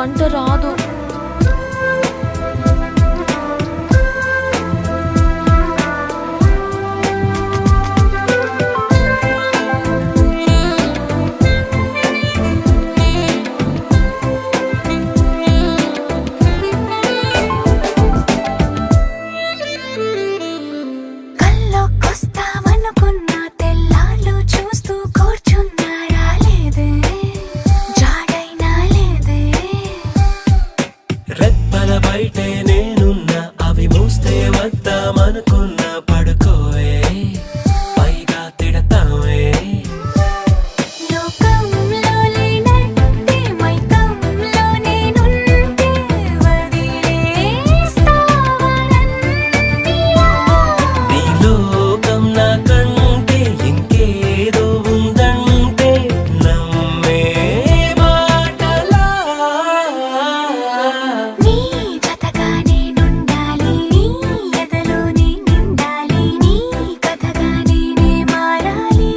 వంట రాదు. బయటే నేనున్నా అవి మూస్తే వద్దామనుకున్నా పడుకోవే పైగా తిడతావే. లోకంలో లేనట్టే మైకంలో నేనుంటే వదిలేస్తావా నన్నిలా? నీ లోకం నాకంటే ఇంకేదో ఉందంటే నమ్మే మాటలా. నీ జతగా నేనుండాలి, నీ ఎదలో నేనుండాలి, నీ కథగా నేనే మారాలి.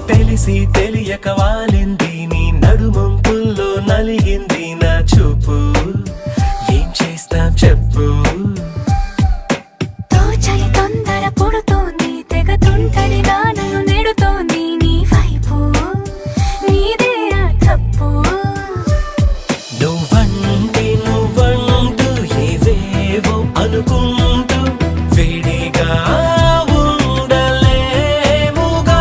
తెలిసి తెలియక వాలింది నీ నడుమంపుల్లో నలిగింది నా చూపు. ఏం చేస్తాం చెప్పు. తోచని తొందర పుడుతోంది, తెగ తుంటరిగా నన్ను నెడుతోంది నీ వైపు. నీదే ఆ తప్పు. నువ్వంటూ ఏవేవో అనుకుంటూ వేడిగా ఉండలేముగా.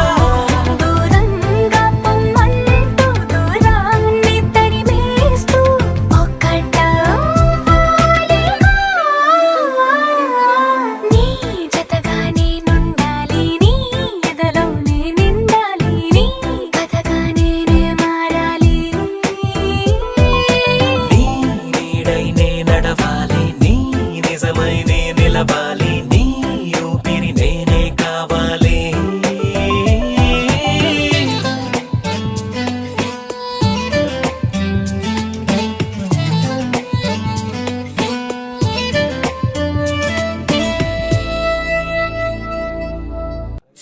దూరంగా పొమ్మంటూ దూరాన్ని తరిమేస్తూ ఒక్కటవ్వాలిగా. నీ జతగా నేనుండాలి, నీ ఎదలో నేనుండాలి, నీ కథగా నేనే మారాలి. నీ నీడై నే నడవాలి, నీ నిజమై నే నిలవాలి, నీ ఊపిరి నేనే కావాలి.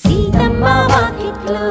సీతమ్మ వాకిట్లో